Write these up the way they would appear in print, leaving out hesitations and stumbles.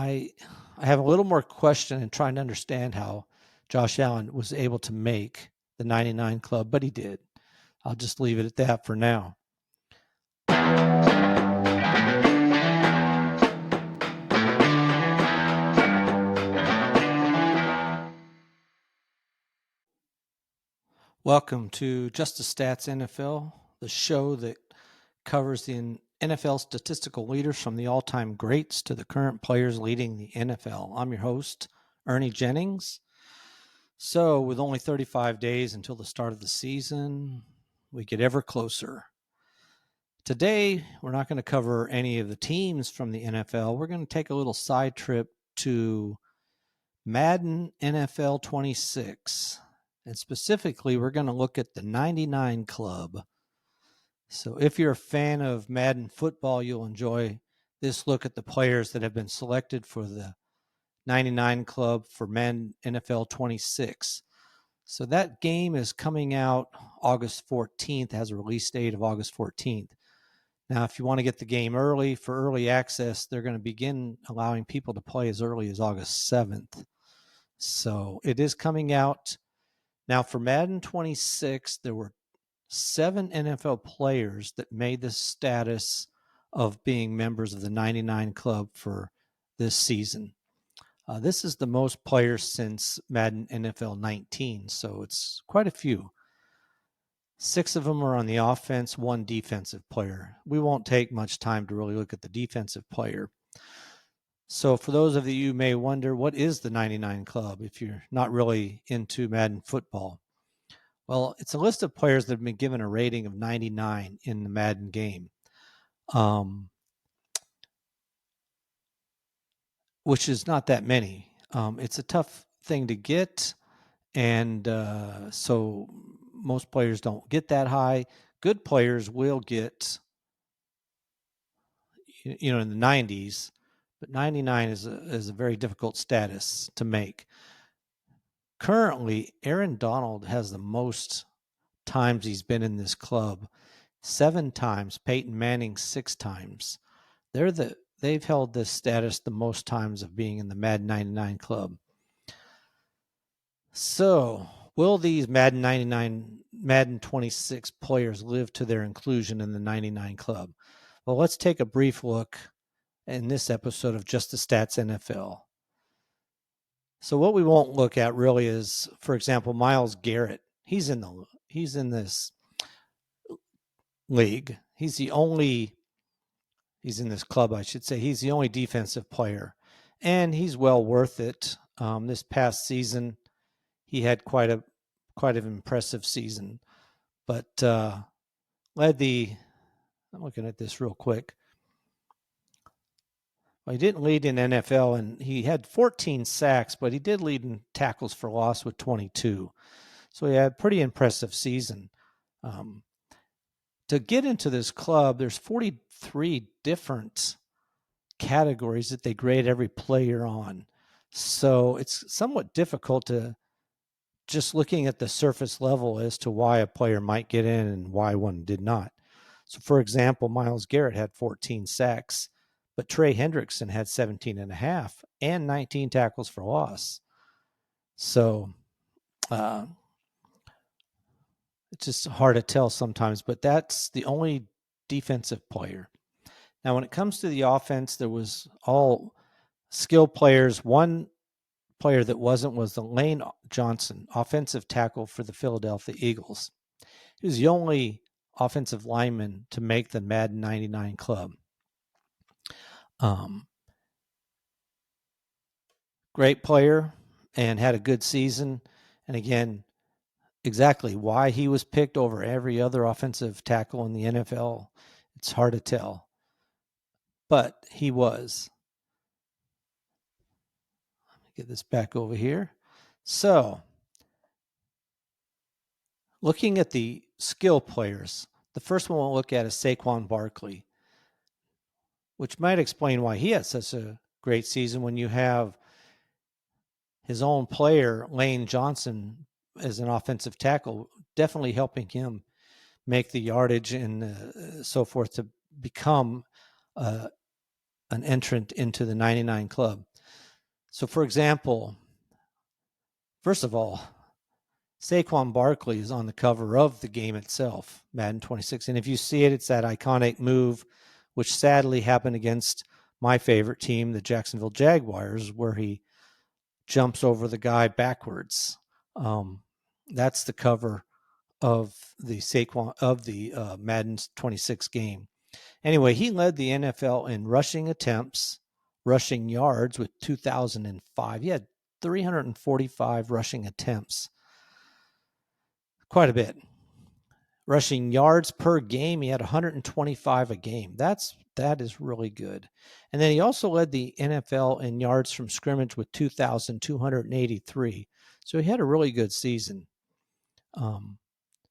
I I have a little more question in trying to understand how Josh Allen was able to make the 99 club, but he did. I'll just leave it at that for now. Welcome to Just the Stats NFL, the show that covers the NFL statistical leaders from the all-time greats to the current players leading the NFL. I'm your host, Ernie Jennings. So, with only 35 days until the start of the season, we get ever closer. Today, we're not going to cover any of the teams from the NFL. We're going to take a little side trip to Madden NFL 26. And specifically, we're going to look at the 99 Club. So if you're a fan of Madden football, you'll enjoy this look at the players that have been selected for the 99 Club for Madden NFL 26. So that game is coming out August 14th, has a release date of August 14th. Now, if you want to get the game early for early access, they're going to begin allowing people to play as early as August 7th. So it is coming out. Now, for Madden 26, there were 7 NFL players that made the status of being members of the 99 Club for this season. This is the most players since Madden NFL 19, so it's quite a few. 6 of them are on the offense, 1 defensive player. We won't take much time to really look at the defensive player. So for those of you who may wonder, what is the 99 Club if you're not really into Madden football? Well, it's a list of players that have been given a rating of 99 in the Madden game, which is not that many. It's a tough thing to get, and so most players don't get that high. Good players will get, in the 90s, but 99 is a very difficult status to make. Currently, Aaron Donald has the most times he's been in this club, 7 times. Peyton Manning 6 times. They've held this status the most times of being in the Madden 99 Club. So, will these Madden 99, Madden 26 players live to their inclusion in the 99 Club? Well, let's take a brief look in this episode of Just the Stats NFL. So what we won't look at really is, for example, Myles Garrett. He's in this league. He's in this club, I should say. He's the only defensive player, and he's well worth it. This past season, he had quite an impressive season, but I'm looking at this real quick. Well, he didn't lead in NFL, and he had 14 sacks, but he did lead in tackles for loss with 22. So he had a pretty impressive season. To get into this club, there's 43 different categories that they grade every player on. So it's somewhat difficult to just looking at the surface level as to why a player might get in and why one did not. So, for example, Myles Garrett had 14 sacks, but Trey Hendrickson had 17 and a half and 19 tackles for loss. So it's just hard to tell sometimes, but that's the only defensive player. Now, when it comes to the offense, there was all skill players. One player that wasn't was the Lane Johnson, offensive tackle for the Philadelphia Eagles. He was the only offensive lineman to make the Madden 99 Club. Great player and had a good season. And again, exactly why he was picked over every other offensive tackle in the NFL, it's hard to tell. But he was. Let me get this back over here. So, looking at the skill players, the first one we'll look at is Saquon Barkley, which might explain why he had such a great season when you have his own player, Lane Johnson, as an offensive tackle, definitely helping him make the yardage and so forth to become an entrant into the 99 Club. So, for example, first of all, Saquon Barkley is on the cover of the game itself, Madden 26. And if you see it, it's that iconic move, which sadly happened against my favorite team, the Jacksonville Jaguars, where he jumps over the guy backwards. That's the cover of the Madden 26 game. Anyway, he led the NFL in rushing attempts, rushing yards with 2,005. He had 345 rushing attempts. Quite a bit. Rushing yards per game, he had 125 a game. That is really good. And then he also led the NFL in yards from scrimmage with 2,283. So he had a really good season.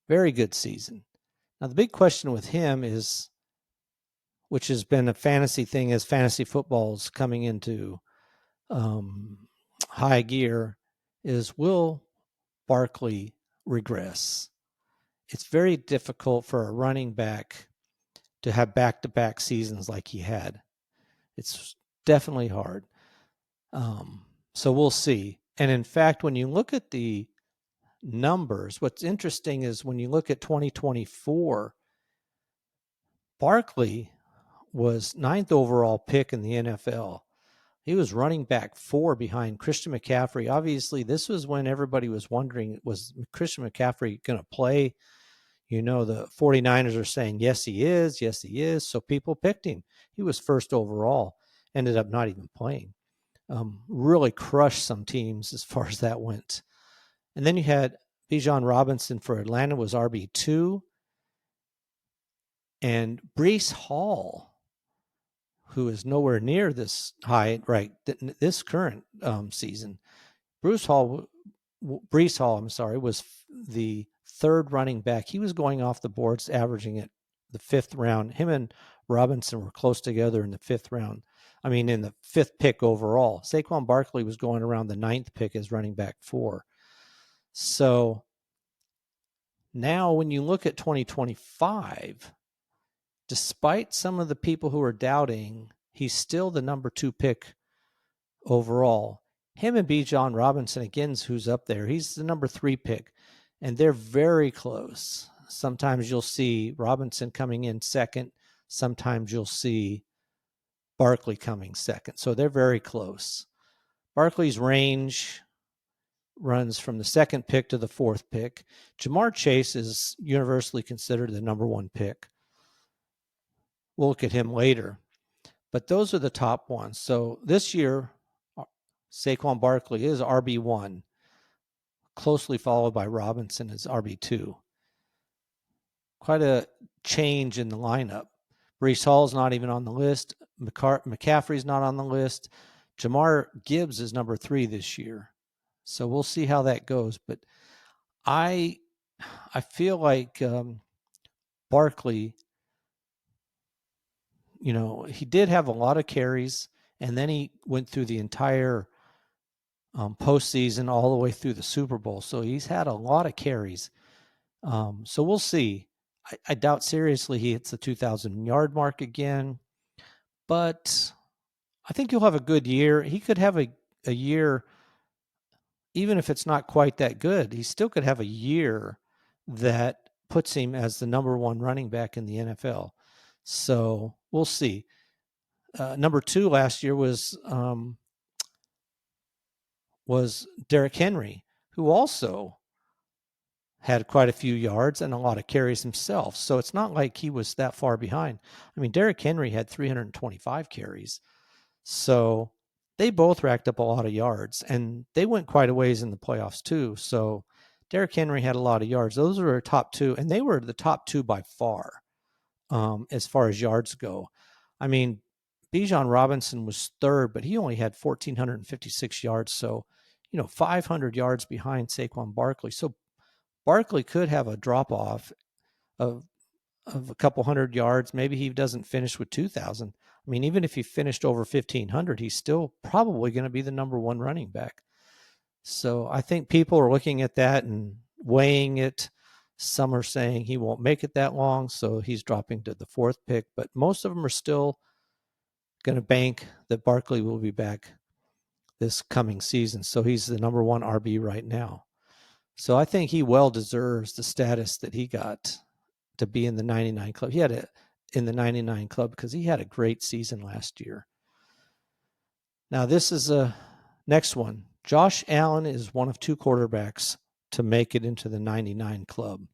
Very good season. Now, the big question with him is, which has been a fantasy thing as fantasy football's coming into high gear, is will Barkley regress? It's very difficult for a running back to have back-to-back seasons like he had. It's definitely hard. So we'll see. And in fact, when you look at the numbers, what's interesting is when you look at 2024, Barkley was 9th overall pick in the NFL. He was running back 4 behind Christian McCaffrey. Obviously, this was when everybody was wondering, was Christian McCaffrey going to play? You know, the 49ers are saying, yes, he is. Yes, he is. So people picked him. He was 1st overall, ended up not even playing. Really crushed some teams as far as that went. And then you had Bijan Robinson for Atlanta was RB2. And Breece Hall, who is nowhere near this high, right, this current season. Breece Hall, was the 3rd running back. He was going off the boards, averaging at the 5th round. Him and Robinson were close together in the 5th round. I mean, in the 5th pick overall. Saquon Barkley was going around the 9th pick as running back 4. So now when you look at 2025, despite some of the people who are doubting, he's still the number 2 pick overall. Him and Bijan Robinson, again, who's up there, he's the number 3 pick, and they're very close. Sometimes you'll see Robinson coming in 2nd. Sometimes you'll see Barkley coming 2nd. So they're very close. Barkley's range runs from the 2nd pick to the 4th pick. Jamar Chase is universally considered the number 1 pick. We'll look at him later. But those are the top ones. So this year, Saquon Barkley is RB1, closely followed by Robinson as RB2. Quite a change in the lineup. Breece Hall's not even on the list. McCaffrey's not on the list. Jamar Gibbs is number 3 this year. So we'll see how that goes. But I feel like Barkley, you know, he did have a lot of carries, and then he went through the entire postseason all the way through the Super Bowl. So he's had a lot of carries. So we'll see. I doubt seriously he hits the 2,000-yard mark again, but I think he'll have a good year. He could have a year, even if it's not quite that good, he still could have a year that puts him as the number 1 running back in the NFL. So we'll see. Number 2 last year was Derrick Henry, who also had quite a few yards and a lot of carries himself. So it's not like he was that far behind. I mean, Derrick Henry had 325 carries. So they both racked up a lot of yards, and they went quite a ways in the playoffs too. So Derrick Henry had a lot of yards. Those were our top 2, and they were the top 2 by far as far as yards go. I mean, Bijan Robinson was 3rd, but he only had 1,456 yards. So, 500 yards behind Saquon Barkley. So Barkley could have a drop-off of a couple hundred yards. Maybe he doesn't finish with 2,000. I mean, even if he finished over 1,500, he's still probably going to be the number 1 running back. So I think people are looking at that and weighing it. Some are saying he won't make it that long, so he's dropping to the 4th pick. But most of them are still going to bank that Barkley will be back this coming season. So he's the number one RB right now. So I think he well deserves the status that he got to be in the 99 club. He had it in the 99 club because he had a great season last year. Now this is a next one. Josh Allen is one of two quarterbacks to make it into the 99 club.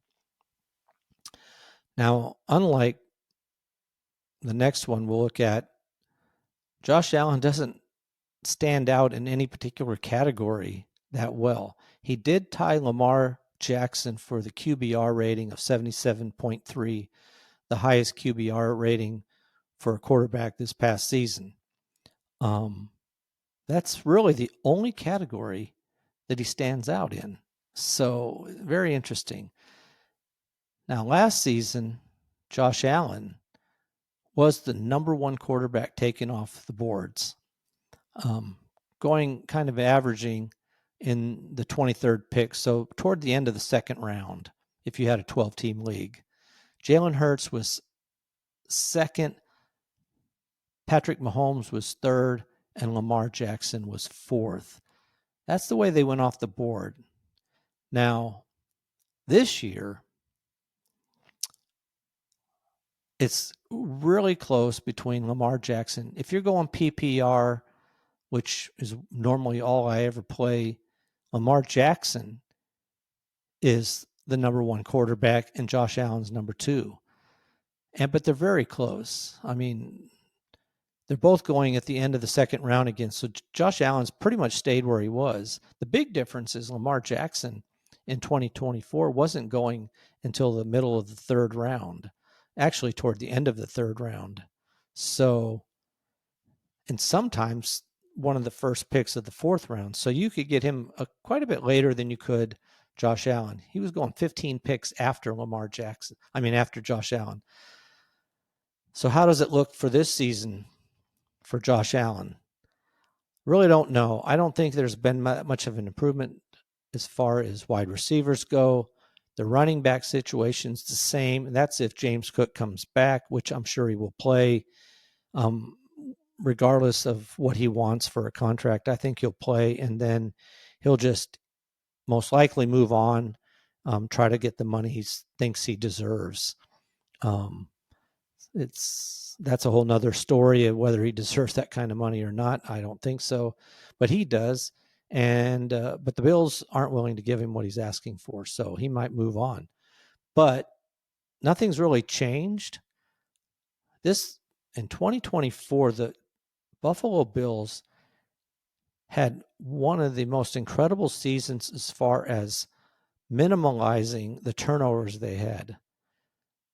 Now, unlike the next one we'll look at, Josh Allen doesn't stand out in any particular category that well. He did tie Lamar Jackson for the QBR rating of 77.3, the highest QBR rating for a quarterback this past season. That's really the only category that he stands out in. So very interesting. Now, last season, Josh Allen was the number one quarterback taken off the boards, going kind of averaging in the 23rd pick. So toward the end of the second round, if you had a 12-team league. Jalen Hurts was second, Patrick Mahomes was third, and Lamar Jackson was fourth. That's the way they went off the board. Now, this year, it's really close between Lamar Jackson. If you're going PPR, which is normally all I ever play, Lamar Jackson is the number one quarterback and Josh Allen's number two. But they're very close. I mean, they're both going at the end of the second round again. So Josh Allen's pretty much stayed where he was. The big difference is Lamar Jackson in 2024 wasn't going until the middle of the third round, actually toward the end of the third round. So, and sometimes one of the first picks of the fourth round. So you could get him quite a bit later than you could Josh Allen. He was going 15 picks after after Josh Allen. So how does it look for this season for Josh Allen? Really don't know. I don't think there's been much of an improvement as far as wide receivers go. The running back situation's the same. And that's if James Cook comes back, which I'm sure he will play. Regardless of what he wants for a contract, I think he'll play, and then he'll just most likely move on, try to get the money he thinks he deserves. That's a whole nother story of whether he deserves that kind of money or not. I don't think so, but he does. And but the Bills aren't willing to give him what he's asking for, so he might move on. But nothing's really changed. This in 2024, the Buffalo Bills had one of the most incredible seasons as far as minimalizing the turnovers they had.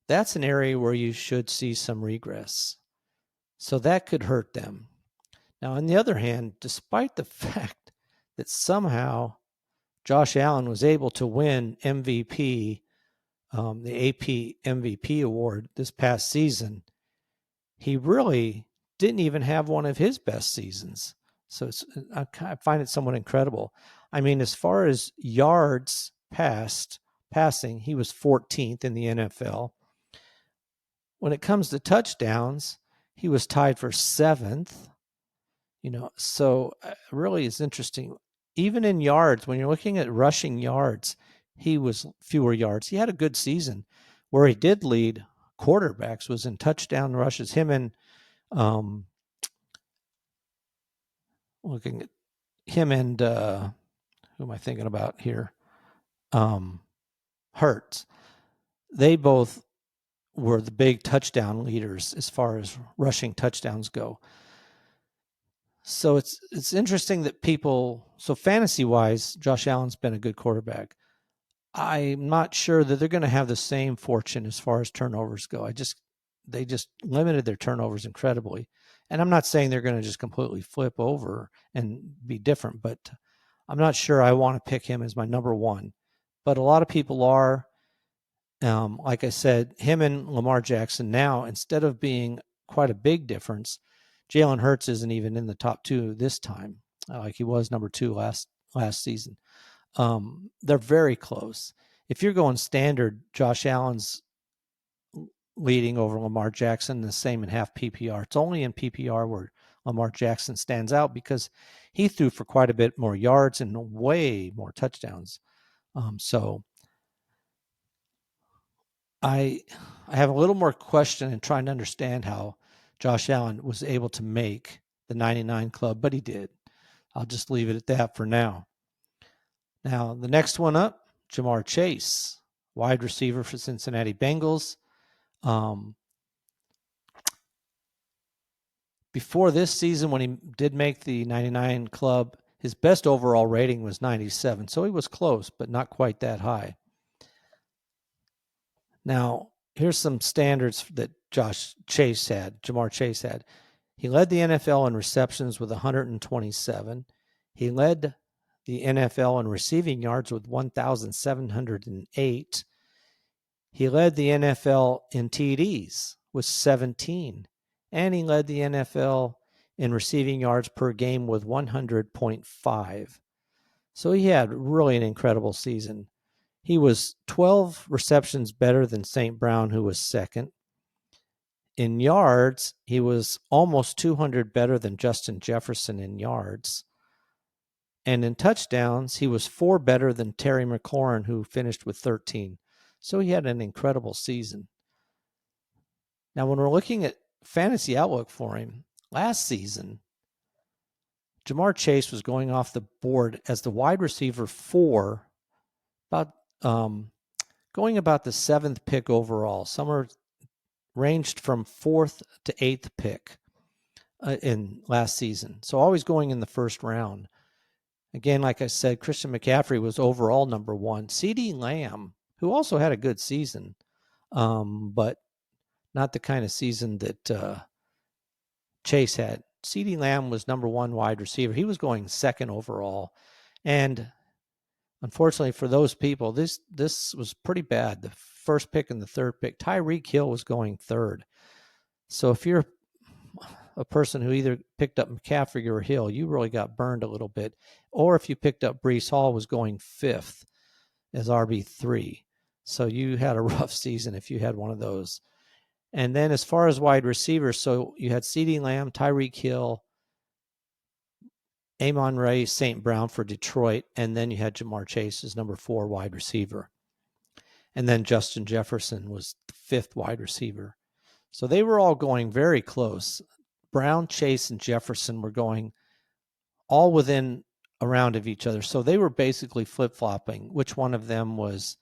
That's an area where you should see some regress. So that could hurt them. Now, on the other hand, despite the fact that somehow Josh Allen was able to win MVP, the AP MVP award this past season, he really didn't even have one of his best seasons. So I find it somewhat incredible. I mean, as far as yards passing, he was 14th in the NFL. When it comes to touchdowns, he was tied for 7th. So really it's interesting. Even in yards, when you're looking at rushing yards, he was fewer yards. He had a good season. Where he did lead quarterbacks was in touchdown rushes. Him and looking at him and who am I thinking about here? Hurts. They both were the big touchdown leaders as far as rushing touchdowns go. So it's interesting that so fantasy-wise, Josh Allen's been a good quarterback. I'm not sure that they're going to have the same fortune as far as turnovers go. They just limited their turnovers incredibly. And I'm not saying they're going to just completely flip over and be different, but I'm not sure I want to pick him as my number one. But a lot of people are. Like I said, him and Lamar Jackson now, instead of being quite a big difference, Jalen Hurts isn't even in the top two this time, like he was number two last season. They're very close. If you're going standard, Josh Allen's leading over Lamar Jackson, the same in half PPR. It's only in PPR where Lamar Jackson stands out because he threw for quite a bit more yards and way more touchdowns. So I have a little more question in trying to understand how Josh Allen was able to make the 99 club, but he did. I'll just leave it at that for now. Now, the next one up, Jamar Chase, wide receiver for Cincinnati Bengals. Before this season, when he did make the 99 club, his best overall rating was 97. So he was close, but not quite that high. Now, here's some standards that Jamar Chase had. He led the NFL in receptions with 127. He led the NFL in receiving yards with 1,708. He led the NFL in TDs with 17. And he led the NFL in receiving yards per game with 100.5. So he had really an incredible season. He was 12 receptions better than St. Brown, who was second. In yards, he was almost 200 better than Justin Jefferson in yards. And in touchdowns, he was 4 better than Terry McLaurin, who finished with 13. So he had an incredible season. Now, when we're looking at fantasy outlook for him, last season, Jamar Chase was going off the board as the wide receiver 4, going about the 7th pick overall, somewhere ranged from 4th to 8th pick in last season. So always going in the first round. Again, like I said, Christian McCaffrey was overall number 1. CeeDee Lamb, who also had a good season, but not the kind of season that Chase had. CeeDee Lamb was number 1 wide receiver. He was going 2nd overall. And unfortunately for those people, this was pretty bad. The first pick and the 3rd pick. Tyreek Hill was going 3rd. So if you're a person who either picked up McCaffrey or Hill, you really got burned a little bit. Or if you picked up Breece Hall, was going 5th as RB3. So you had a rough season if you had one of those. And then as far as wide receivers, so you had CeeDee Lamb, Tyreek Hill, Amon-Ra St. Brown for Detroit, and then you had Jamar Chase as number 4 wide receiver. And then Justin Jefferson was the 5th wide receiver. So they were all going very close. Brown, Chase, and Jefferson were going all within a round of each other. So they were basically flip-flopping which one of them was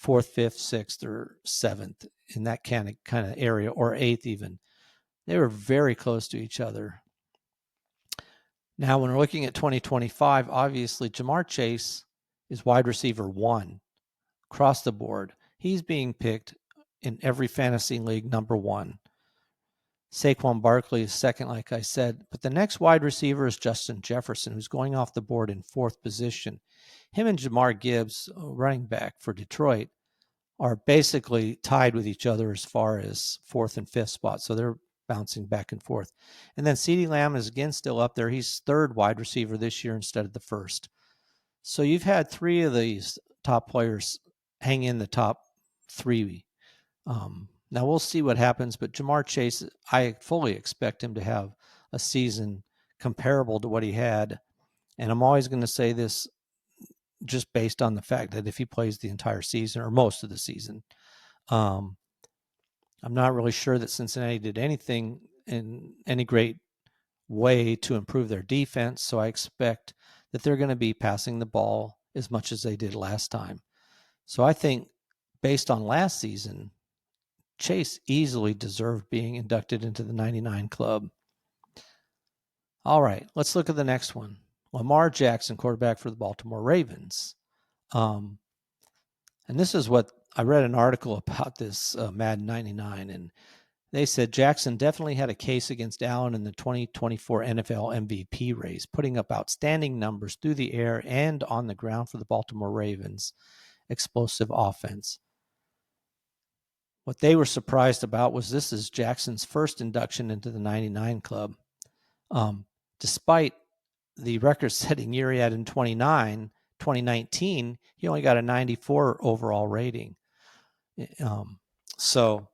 4th, 5th, 6th, or 7th in that kind of area, or 8th even. They were very close to each other. Now, when we're looking at 2025, obviously Jamar Chase is wide receiver 1 across the board. He's being picked in every fantasy league number 1. Saquon Barkley is 2nd, like I said. But the next wide receiver is Justin Jefferson, who's going off the board in 4th position. Him and Jahmyr Gibbs, running back for Detroit, are basically tied with each other as far as 4th and 5th spot. So they're bouncing back and forth. And then CeeDee Lamb is again still up there. He's 3rd wide receiver this year instead of the 1st. So you've had 3 of these top players hang in the top 3. Now we'll see what happens, but Jamar Chase, I fully expect him to have a season comparable to what he had. And I'm always going to say this just based on the fact that if he plays the entire season or most of the season, I'm not really sure that Cincinnati did anything in any great way to improve their defense. So I expect that they're going to be passing the ball as much as they did last time. So I think based on last season, Chase easily deserved being inducted into the 99 club. All right, let's look at the next one. Lamar Jackson, quarterback for the Baltimore Ravens. And this is what I read an article about this Madden 99, and they said Jackson definitely had a case against Allen in the 2024 NFL MVP race, putting up outstanding numbers through the air and on the ground for the Baltimore Ravens' explosive offense. What they were surprised about was this is Jackson's first induction into the 99 club. Despite the record-setting year he had in 2019, he only got a 94 overall rating. So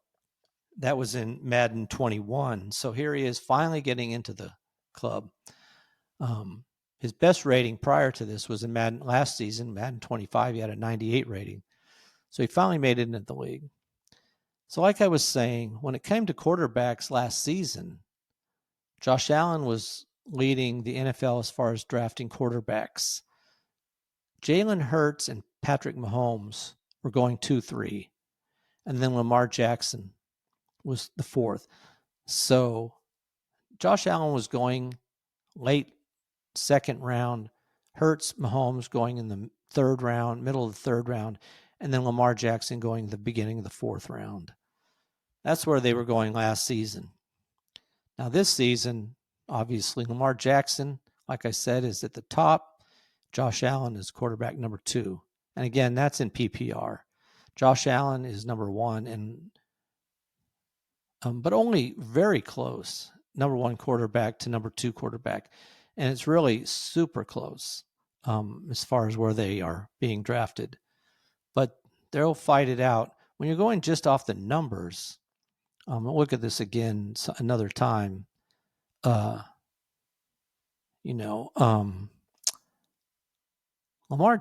that was in Madden 21. So here he is finally getting into the club. His best rating prior to this was in Madden last season, Madden 25. He had a 98 rating. So he finally made it into the league. So like I was saying, when it came to quarterbacks last season, Josh Allen was leading the NFL as far as drafting quarterbacks. Jalen Hurts and Patrick Mahomes were going 2-3. And then Lamar Jackson was the fourth. So Josh Allen was going late second round, Hurts, Mahomes going in the third round, middle of the third round, and then Lamar Jackson going the beginning of the fourth round. That's where they were going last season. Now this season, obviously, Lamar Jackson, like I said, is at the top. Josh Allen is quarterback number 2. And again, that's in PPR. Josh Allen is number 1, and but only very close, number 1 quarterback to number 2 quarterback. And it's really super close as far as where they are being drafted. But they'll fight it out. When you're going just off the numbers, look at this again another time. Lamar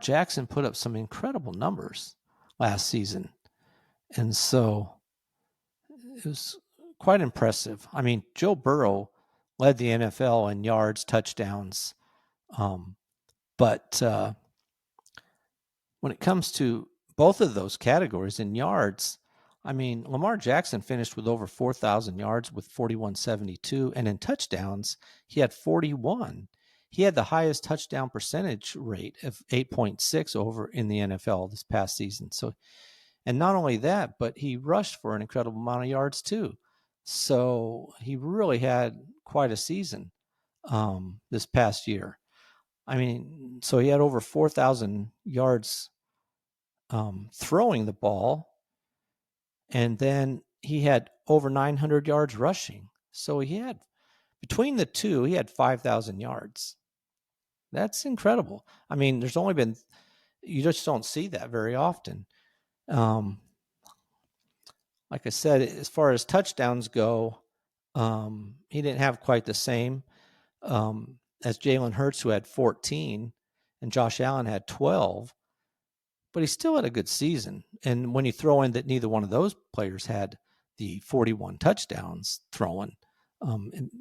Jackson put up some incredible numbers last season. And so it was quite impressive. I mean, Joe Burrow led the NFL in yards, touchdowns. But when it comes to both of those categories in yards, I mean, Lamar Jackson finished with over 4,000 yards with 4,172. And in touchdowns, he had 41. He had the highest touchdown percentage rate of 8.6 over in the NFL this past season. So, and not only that, but he rushed for an incredible amount of yards too. So he really had quite a season this past year. I mean, so he had over 4,000 yards throwing the ball, and then he had over 900 yards rushing. So he had, between the two, he had 5,000 yards. That's incredible. I mean, there's only been, you just don't see that very often. Like I said, as far as touchdowns go, he didn't have quite the same as Jalen Hurts, who had 14, and Josh Allen had 12. But he still had a good season. And when you throw in that neither one of those players had the 41 touchdowns thrown,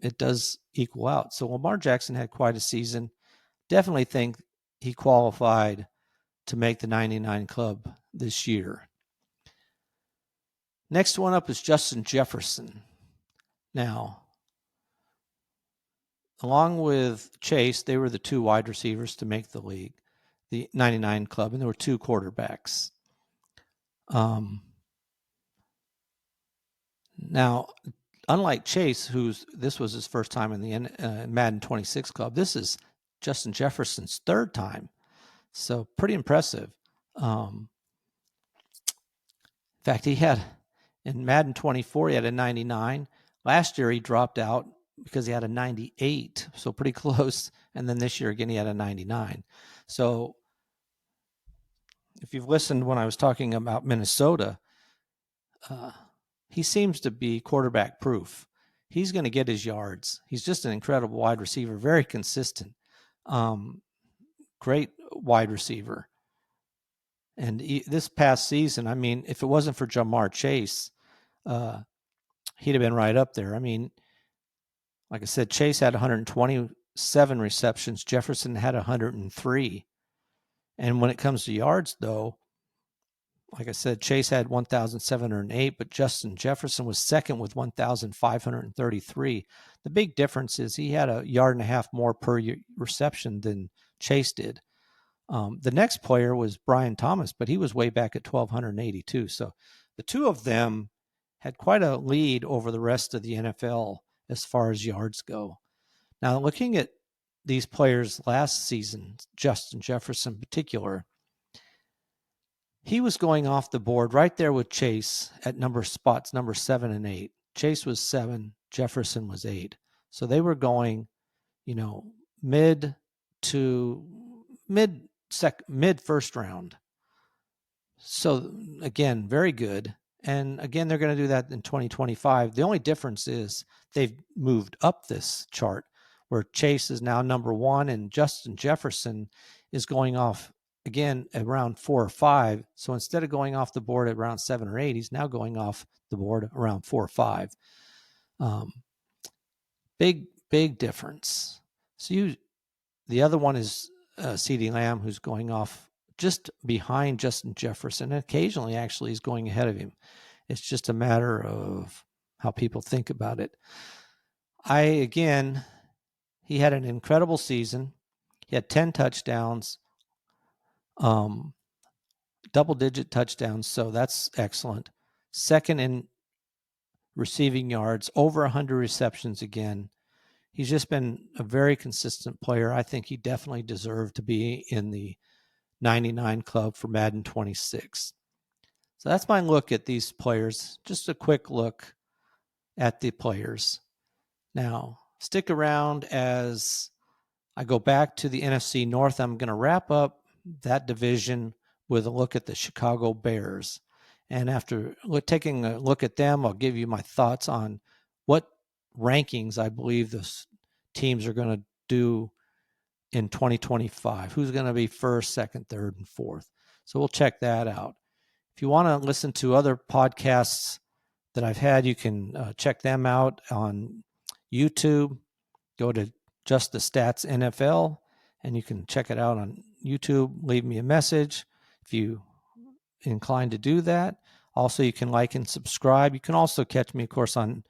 it does equal out. So Lamar Jackson had quite a season. Definitely think he qualified to make the 99 club this year. Next one up is Justin Jefferson. Now, along with Chase, they were the 2 wide receivers to make the league, the 99 club, and there were 2 quarterbacks. Now, unlike Chase, this was his first time in the Madden 26 club, this is Justin Jefferson's 3rd time. So pretty impressive. In fact, he had, in Madden 24, he had a 99. Last year, he dropped out because he had a 98, so pretty close. And then this year, again, he had a 99. So if you've listened when I was talking about Minnesota, he seems to be quarterback proof. He's going to get his yards. He's just an incredible wide receiver, very consistent, great wide receiver. And this past season, I mean, if it wasn't for Jamar Chase, he'd have been right up there. I mean, like I said, Chase had 127 receptions. Jefferson had 103. And when it comes to yards, though, like I said, Chase had 1,708, but Justin Jefferson was second with 1,533. The big difference is he had a yard and a half more per reception than Chase did. The next player was Brian Thomas, but he was way back at 1,282. So the two of them had quite a lead over the rest of the NFL as far as yards go. Now, looking at these players last season, Justin Jefferson in particular, he was going off the board right there with Chase at number 7 and 8. Chase was 7, Jefferson was 8. So they were going, mid first round. So again, very good. And again, they're going to do that in 2025. The only difference is they've moved up this chart. where Chase is now number 1 and Justin Jefferson is going off again around 4 or 5. So instead of going off the board at around 7 or 8, he's now going off the board around 4 or 5. Big difference. So the other one is CeeDee Lamb, who's going off just behind Justin Jefferson. And occasionally, actually, he's going ahead of him. It's just a matter of how people think about it. He had an incredible season. He had 10 touchdowns, double-digit touchdowns, so that's excellent. Second in receiving yards, over 100 receptions again. He's just been a very consistent player. I think he definitely deserved to be in the 99 club for Madden 26. So that's my look at these players. Just a quick look at the players. Now, stick around as I go back to the NFC North. I'm going to wrap up that division with a look at the Chicago Bears. And after taking a look at them, I'll give you my thoughts on what rankings I believe the teams are going to do in 2025. Who's going to be first, second, third, and fourth. So we'll check that out. If you want to listen to other podcasts that I've had, you can check them out on YouTube. Go to Just the Stats NFL, and you can check it out on YouTube. Leave me a message if you inclined to do that. Also, you can like and subscribe. You can also catch me, of course, on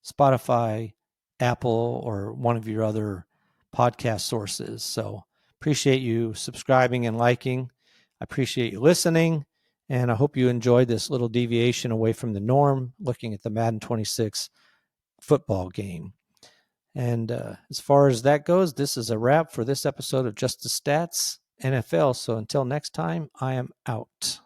Spotify, Apple, or one of your other podcast sources. So appreciate you subscribing and liking. I appreciate you listening, and I hope you enjoyed this little deviation away from the norm, looking at the Madden 26 football game. And as far as that goes, this is a wrap for this episode of Just the Stats NFL. So until next time, I am out.